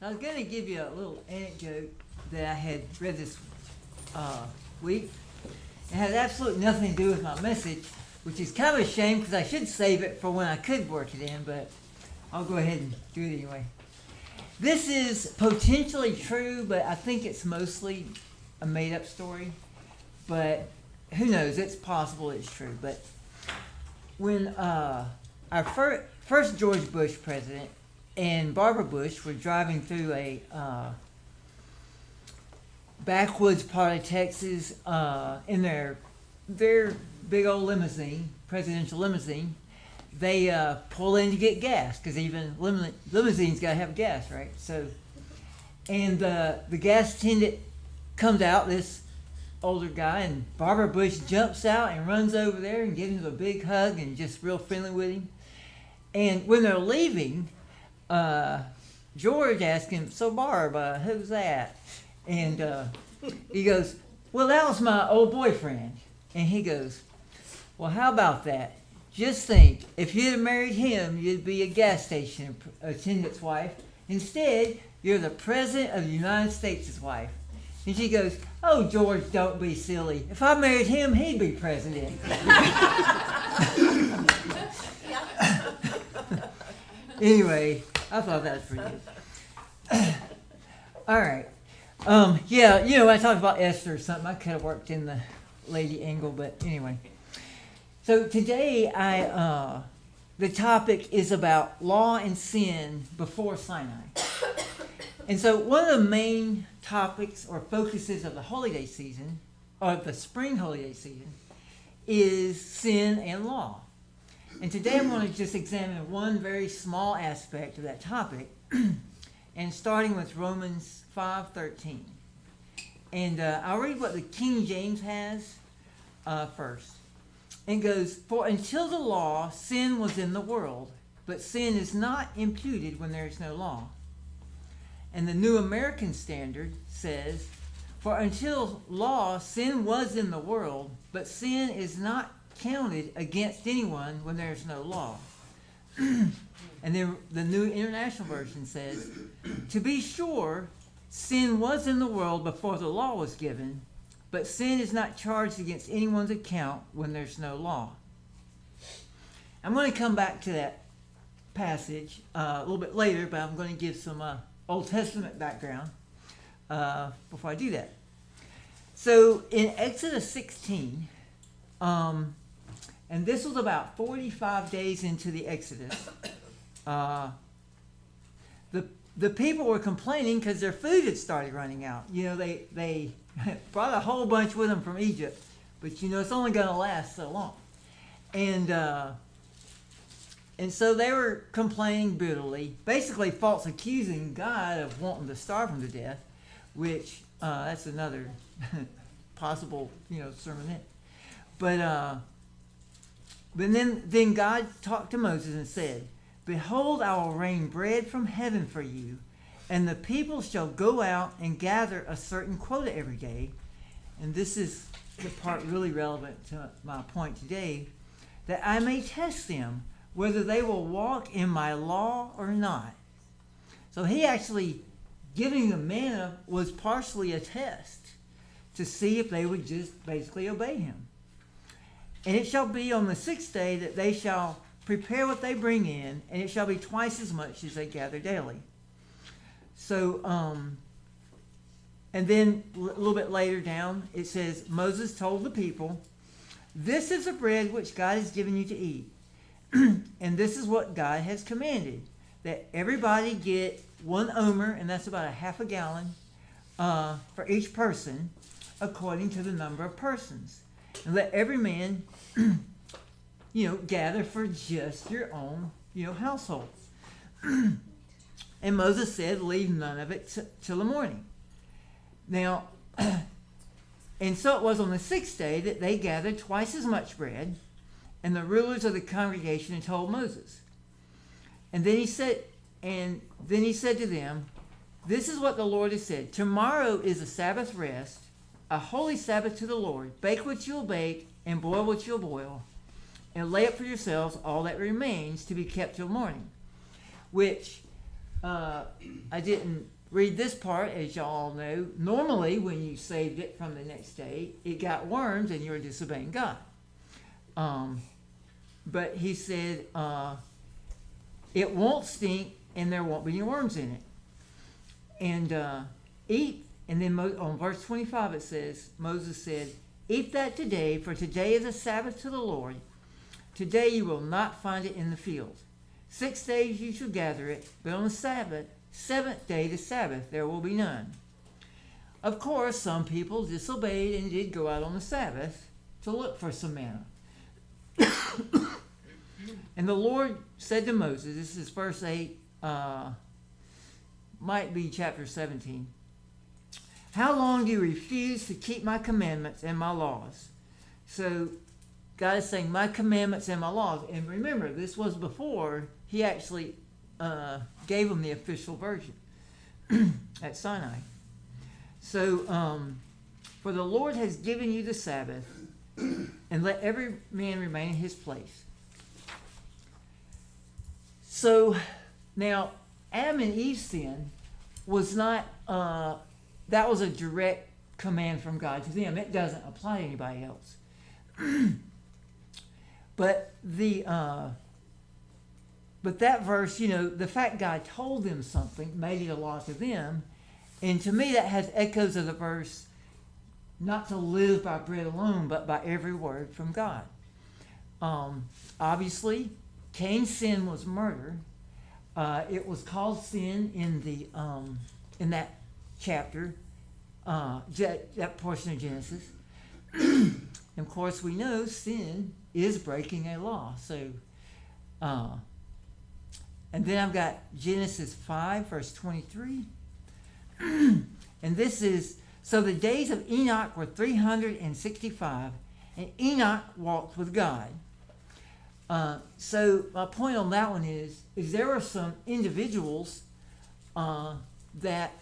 I was going to give you a little anecdote that I had read this week. It has absolutely nothing to do with my message, which is kind of a shame because I should save it for when I could work it in, but I'll go ahead and do it anyway. This is potentially true, but I think it's mostly a made-up story. But who knows? It's possible it's true. But when our first George Bush president and Barbara Bush were driving through a backwoods part of Texas in their big old limousine, presidential limousine, they pull in to get gas because even limousines got to have gas, right? So, and the gas attendant comes out, this older guy, and Barbara Bush jumps out and runs over there and gives him a big hug and just real friendly with him. And when they're leaving, George asked him, "So Barb, who's that?" And he goes, "Well, that was my old boyfriend." And he goes, "Well, how about that? Just think, if you'd have married him, you'd be a gas station attendant's wife. Instead, you're the President of the United States' wife." And she goes, "Oh, George, don't be silly. If I married him, he'd be president." Anyway, I thought that was pretty good. All right. Yeah, when I talked about Esther or something, I could have worked in the lady angle, but anyway. So today, the topic is about law and sin before Sinai. And so one of the main topics or focuses of the holiday season, or the spring holiday season, is sin and law. And today I'm going to just examine one very small aspect of that topic, and starting with Romans 5:13. And I'll read what the King James has first. And goes, "For until the law, sin was in the world, but sin is not imputed when there is no law." And the New American Standard says, "For until law, sin was in the world, but sin is not counted against anyone when there is no law." And then the New International Version says, "To be sure, sin was in the world before the law was given, but sin is not charged against anyone's account when there's no law." I'm going to come back to that passage a little bit later, but I'm going to give some Old Testament background before I do that. So in Exodus 16, and this was about 45 days into the Exodus, the people were complaining because their food had started running out. They brought a whole bunch with them from Egypt, but it's only going to last so long. And so they were complaining bitterly, basically false accusing God of wanting to starve them to death, which that's another possible sermonette. But then God talked to Moses and said, "Behold, I will rain bread from heaven for you, and the people shall go out and gather a certain quota every day." And this is the part really relevant to my point today, "that I may test them whether they will walk in my law or not." So he actually giving them manna was partially a test to see if they would just basically obey him. "And it shall be on the 6th day that they shall prepare what they bring in, and it shall be twice as much as they gather daily." So, and then a little bit later down, it says, "Moses told the people, 'This is the bread which God has given you to eat. And this is what God has commanded, that everybody get 1 omer,'" and that's about a half a gallon, "for each person, according to the number of persons. And let every man, gather for just your own, household." And Moses said, "Leave none of it till the morning." Now, and so it was on the 6th day that they gathered twice as much bread, and the rulers of the congregation had told Moses. And then he said to them, "This is what the Lord has said. Tomorrow is a Sabbath rest, a holy Sabbath to the Lord. Bake what you'll bake, and boil what you'll boil, and lay up for yourselves all that remains to be kept till morning." Which I didn't read this part, as y'all know. Normally, when you saved it from the next day, it got worms and you were disobeying God. But he said, it won't stink and there won't be any worms in it. And eat, and then on verse 25 it says, Moses said, eat that today, for today is a Sabbath to the Lord. Today you will not find it in the field. 6 days you shall gather it, but on the Sabbath, 7th day the Sabbath, there will be none. Of course, some people disobeyed and did go out on the Sabbath to look for some manna. And the Lord said to Moses, this is verse 8, might be chapter 17. How long do you refuse to keep my commandments and my laws? So God is saying, my commandments and my laws. And remember, this was before he actually gave them the official version at Sinai. So, for the Lord has given you the Sabbath, and let every man remain in his place. So, now, Adam and Eve's sin was not, that was a direct command from God to them. It doesn't apply to anybody else. But that verse, the fact God told them something made it a law to them. And to me, that has echoes of the verse, not to live by bread alone, but by every word from God. Obviously, Cain's sin was murder. It was called sin in that chapter, that portion of Genesis. And of course, we know sin is breaking a law. So, and then I've got Genesis 5, verse 23. And this is, so the days of Enoch were 365, and Enoch walked with God. So my point on that one is there were some individuals that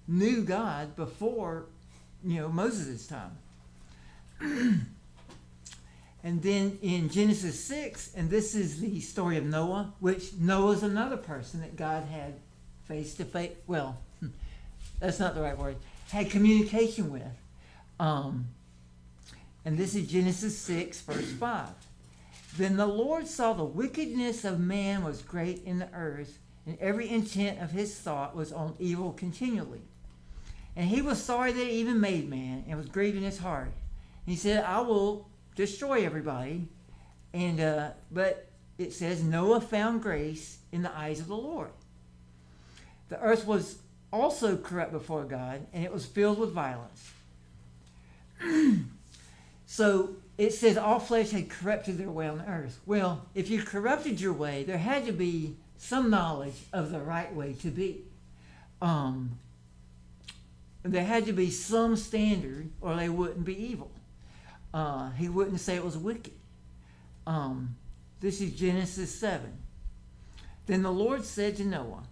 knew God before, Moses' time. And then in Genesis 6, and this is the story of Noah, which Noah's another person that God had face-to-face, well, that's not the right word, had communication with. And this is Genesis 6, verse 5. Then the Lord saw the wickedness of man was great in the earth, and every intent of his thought was on evil continually. And he was sorry that he even made man, and was grieved in his heart. And he said, I will destroy everybody. And but it says, Noah found grace in the eyes of the Lord. The earth was also corrupt before God, and it was filled with violence. So it says all flesh had corrupted their way on the earth. Well, if you corrupted your way, there had to be some knowledge of the right way to be. There had to be some standard, or they wouldn't be evil. He wouldn't say it was wicked. This is Genesis 7. Then the Lord said to Noah,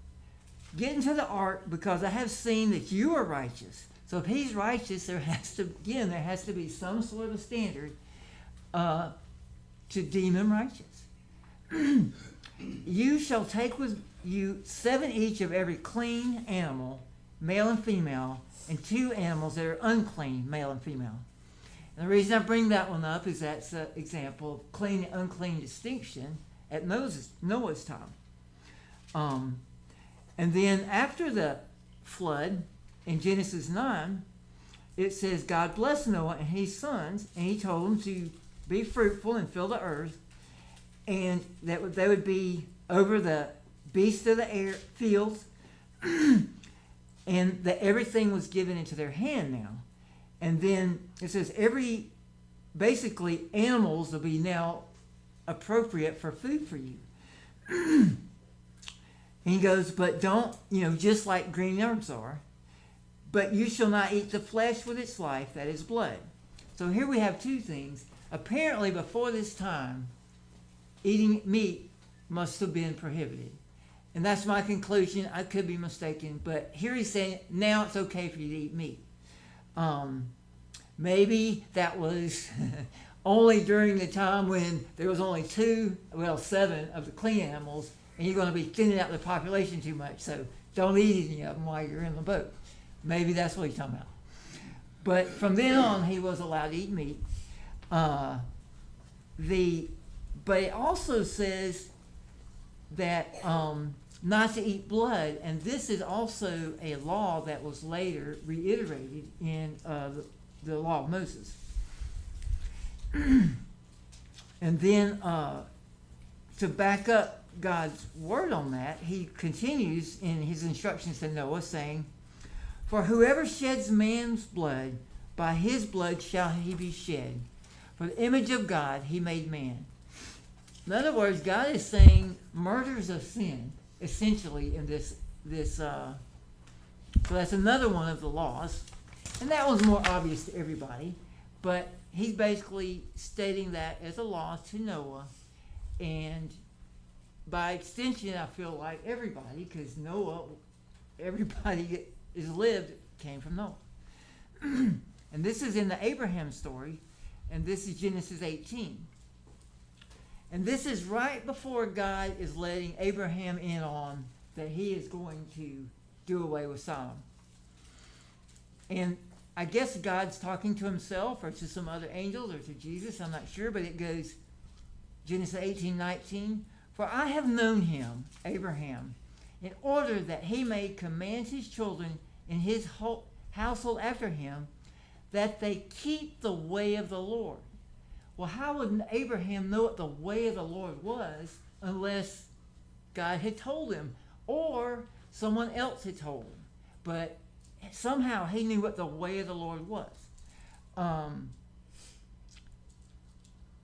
get into the ark, because I have seen that you are righteous. So if he's righteous, there has to be some sort of standard to deem him righteous. You shall take with you 7 each of every clean animal, male and female, and 2 animals that are unclean, male and female. And the reason I bring that one up is that's an example of clean and unclean distinction at Noah's time. And then after the flood, in Genesis 9, it says God blessed Noah and his sons, and he told them to be fruitful and fill the earth, and that they would be over the beasts of the air, fields, and that everything was given into their hand now. And then it says basically animals will be now appropriate for food for you. And he goes, but don't, just like green herbs are, but you shall not eat the flesh with its life, that is blood. So here we have 2 things. Apparently before this time, eating meat must have been prohibited. And that's my conclusion. I could be mistaken, but here he's saying now it's okay for you to eat meat. Maybe that was only during the time when there was only 7 of the clean animals and you're going to be thinning out the population too much, so don't eat any of them while you're in the boat. Maybe that's what he's talking about. But from then on, he was allowed to eat meat. But it also says that not to eat blood, and this is also a law that was later reiterated in the law of Moses. And then to back up God's word on that, he continues in his instructions to Noah, saying, "For whoever sheds man's blood, by his blood shall he be shed. For the image of God he made man." In other words, God is saying murder is a sin, essentially, in this. So that's another one of the laws. And that one's more obvious to everybody. But he's basically stating that as a law to Noah. And by extension, I feel like everybody, because Noah, everybody that has lived came from Noah. And this is in the Abraham story. And this is Genesis 18. And this is right before God is letting Abraham in on that he is going to do away with Sodom. And I guess God's talking to himself or to some other angels or to Jesus, I'm not sure, but it goes, Genesis 18:19, "For I have known him," Abraham, "in order that he may command his children in his whole household after him, that they keep the way of the Lord." Well, how would Abraham know what the way of the Lord was unless God had told him or someone else had told him? But somehow he knew what the way of the Lord was.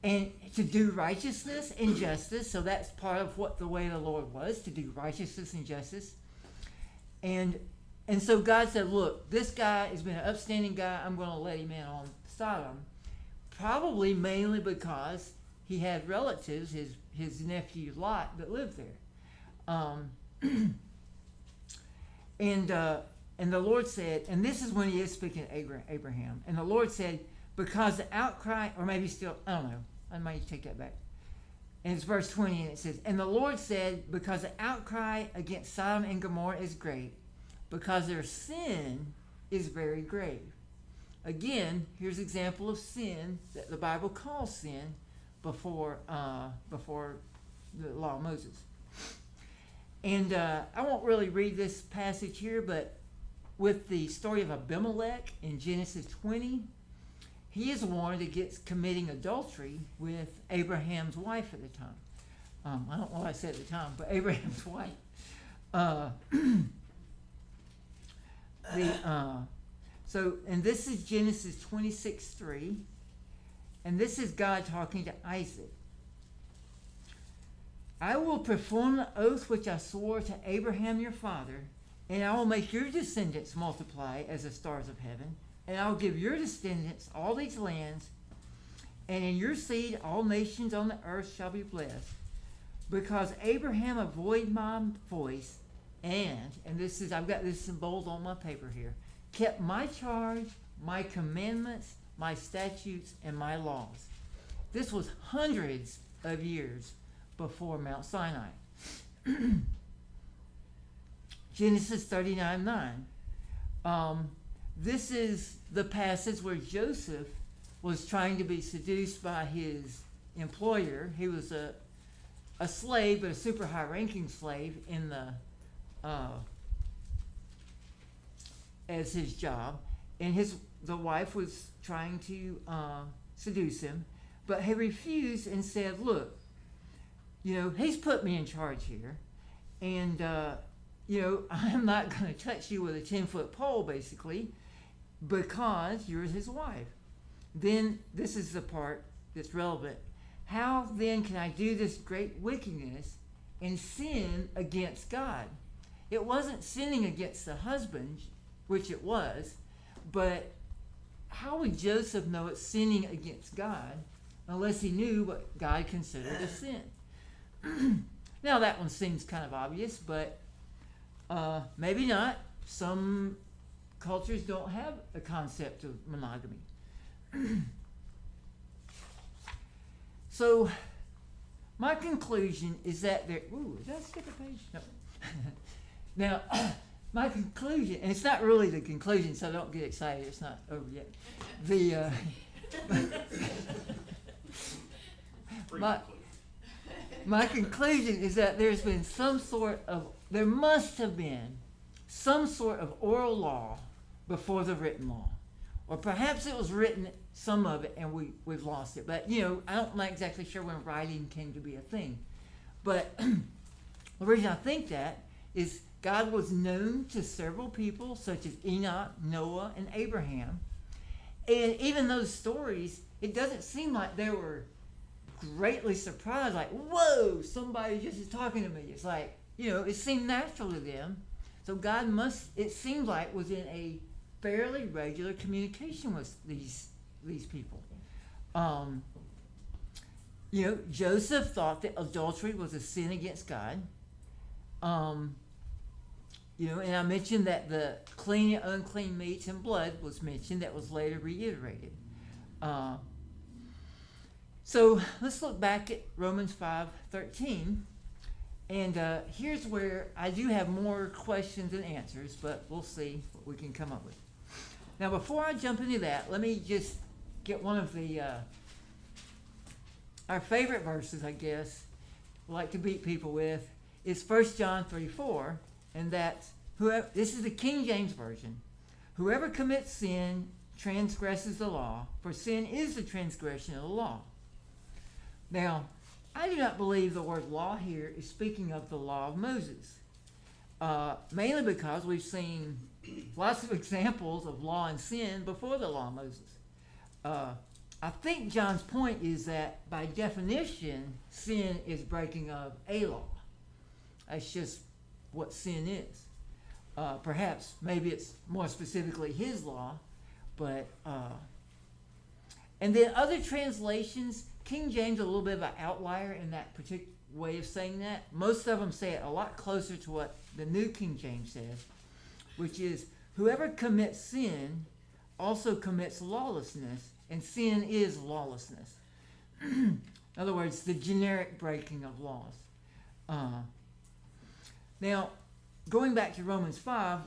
And to do righteousness and justice, so that's part of what the way of the Lord was, to do righteousness and justice. And so God said, look, this guy has been an upstanding guy. I'm going to let him in on Sodom. Probably mainly because he had relatives, his nephew Lot, that lived there. And the Lord said, and this is when he is speaking to Abraham, and the Lord said, because the outcry, or maybe still, I don't know, I might take that back. And it's verse 20, and it says, "And the Lord said, because the outcry against Sodom and Gomorrah is great, because their sin is very grave." Again, here's an example of sin that the Bible calls sin before the law of Moses. And I won't really read this passage here, but with the story of Abimelech in Genesis 20, he is warned against committing adultery with Abraham's wife at the time. I don't know what I said at the time, but Abraham's wife. And this is Genesis 26:3, and this is God talking to Isaac. "I will perform the oath which I swore to Abraham your father, and I will make your descendants multiply as the stars of heaven, and I will give your descendants all these lands, and in your seed all nations on the earth shall be blessed. Because Abraham avoided my voice, and this is, I've got this in bold on my paper here, kept my charge, my commandments, my statutes, and my laws." This was hundreds of years before Mount Sinai. Genesis 39:9. This is the passage where Joseph was trying to be seduced by his employer. He was a slave, but a super high-ranking slave in the as his job, and the wife was trying to seduce him, but he refused and said, "Look, he's put me in charge here, and I'm not going to touch you with a 10-foot pole, basically, because you're his wife." Then this is the part that's relevant. "How then can I do this great wickedness and sin against God?" It wasn't sinning against the husband, which it was, but how would Joseph know it's sinning against God unless he knew what God considered a sin? Now that one seems kind of obvious, but maybe not. Some cultures don't have a concept of monogamy. So my conclusion is that there. Ooh, did I skip a page? No. Now, my conclusion, and it's not really the conclusion, so don't get excited. It's not over yet. The my conclusion is that there must have been some sort of oral law before the written law. Or perhaps it was written, some of it, and we've lost it. But, I'm not exactly sure when writing came to be a thing. But the reason I think that is God was known to several people, such as Enoch, Noah, and Abraham. And even those stories, it doesn't seem like they were greatly surprised, like, whoa, somebody just is talking to me. It's like, it seemed natural to them. So God it seems like, was in a fairly regular communication with these people. Joseph thought that adultery was a sin against God. And I mentioned that the clean and unclean meats and blood was mentioned. That was later reiterated. So let's look back at Romans 5:13. And here's where I do have more questions than answers, but we'll see what we can come up with. Now, before I jump into that, let me just get one of our favorite verses, I guess, we like to beat people with, is 1 John 3:4, and that's, this is the King James Version. Whoever commits sin transgresses the law, for sin is the transgression of the law. Now, I do not believe the word law here is speaking of the law of Moses. Mainly because we've seen lots of examples of law and sin before the law of Moses. I think John's point is that by definition, sin is breaking of a law. That's just what sin is. Perhaps, maybe it's more specifically his law, but and then other translations, King James is a little bit of an outlier in that particular way of saying that. Most of them say it a lot closer to what the New King James says, which is, whoever commits sin also commits lawlessness, and sin is lawlessness. In other words, the generic breaking of laws. Now, going back to Romans 5,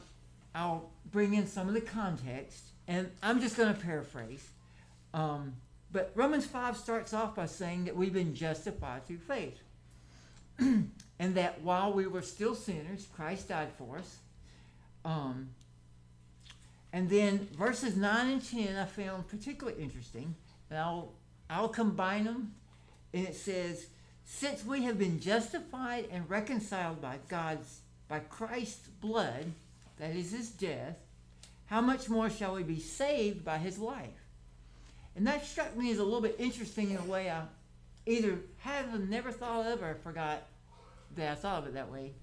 I'll bring in some of the context, and I'm just going to paraphrase. But Romans 5 starts off by saying that we've been justified through faith. And that while we were still sinners, Christ died for us. And then verses 9 and 10 I found particularly interesting. And I'll combine them. And it says, since we have been justified and reconciled by Christ's blood, that is his death, how much more shall we be saved by his life? And that struck me as a little bit interesting in a way I either have never thought of or forgot that I thought of it that way.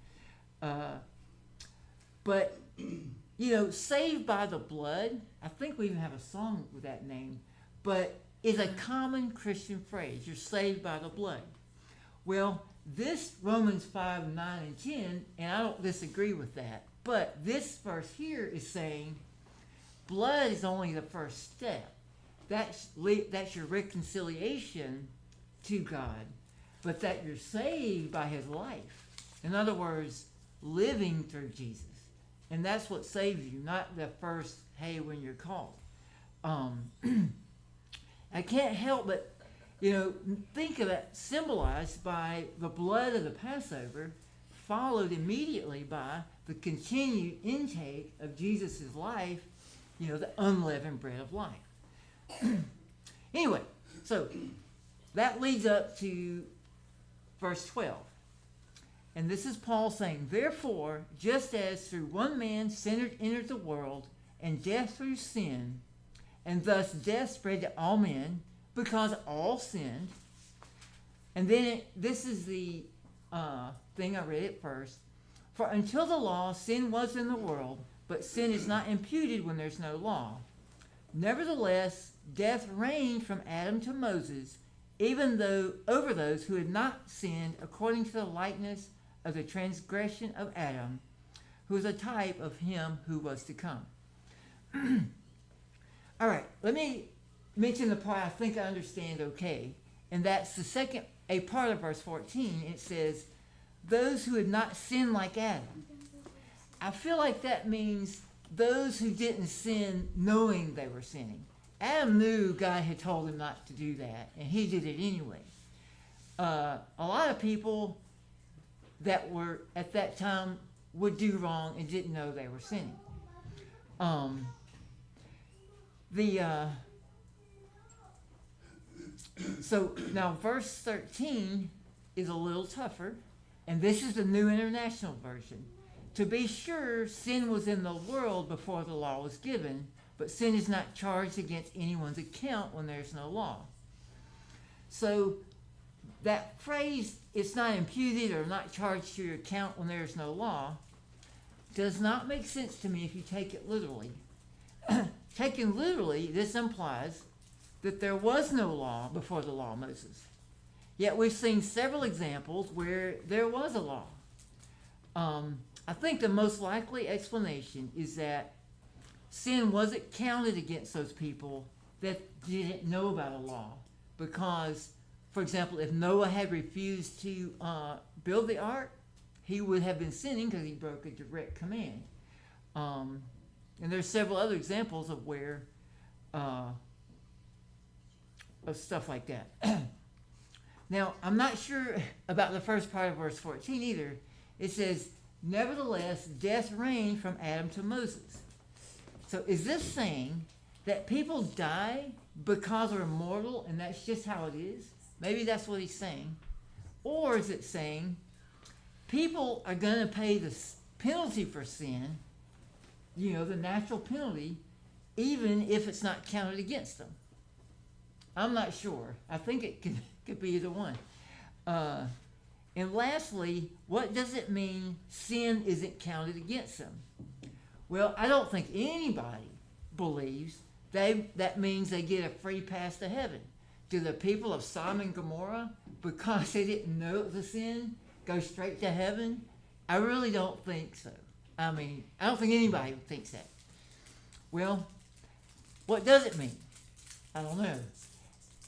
But, saved by the blood, I think we even have a song with that name, but is a common Christian phrase. You're saved by the blood. Well, this Romans 5, 9, and 10, and I don't disagree with that, but this verse here is saying blood is only the first step. That's your reconciliation to God, but that you're saved by his life. In other words, living through Jesus. And that's what saves you, not the first, hey, when you're called. I can't help but, think of that symbolized by the blood of the Passover, followed immediately by the continued intake of Jesus' life, the unleavened bread of life. Anyway, so that leads up to verse 12. And this is Paul saying, therefore, just as through one man sin entered the world, and death through sin, and thus death spread to all men, because all sinned. And then this is the thing I read at first. For until the law, sin was in the world, but sin is not imputed when there's no law. Nevertheless, death reigned from Adam to Moses, even though over those who had not sinned according to the likeness of the transgression of Adam, who is a type of him who was to come. All right, let me mention the part I think I understand okay. And that's the second, a part of verse 14. It says, those who had not sinned like Adam. I feel like that means those who didn't sin knowing they were sinning. Adam knew God had told him not to do that, and he did it anyway. A lot of people that were at that time would do wrong and didn't know they were sinning. So now verse 13 is a little tougher, and this is the New International Version. To be sure, sin was in the world before the law was given, but sin is not charged against anyone's account when there's no law. So that phrase, it's not imputed or not charged to your account when there's no law, does not make sense to me if you take it literally. Taken literally, this implies that there was no law before the law of Moses. Yet we've seen several examples where there was a law. I think the most likely explanation is that sin wasn't counted against those people that didn't know about a law. Because, for example, if Noah had refused to build the ark, he would have been sinning because he broke a direct command. And there's several other examples of where of stuff like that. Now, I'm not sure about the first part of verse 14 either. It says, nevertheless, death reigned from Adam to Moses. So is this saying that people die because they're mortal and that's just how it is? Maybe that's what he's saying. Or is it saying people are going to pay the penalty for sin, the natural penalty, even if it's not counted against them? I'm not sure. I think it could be either one. And lastly, what does it mean sin isn't counted against them? Well, I don't think anybody believes that means they get a free pass to heaven. Do the people of Sodom and Gomorrah, because they didn't know it was a sin, go straight to heaven? I really don't think so. I don't think anybody thinks that. Well, what does it mean? I don't know.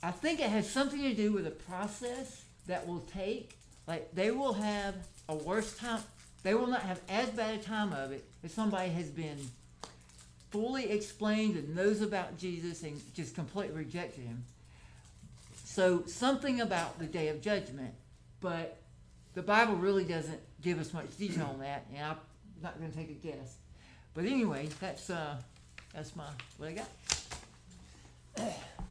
I think it has something to do with a process that will take, like they will have a worse time, they will not have as bad a time of it if somebody has been fully explained and knows about Jesus and just completely rejected him. So something about the day of judgment, but the Bible really doesn't give us much detail on that, and I'm not going to take a guess. But anyway, that's what I got.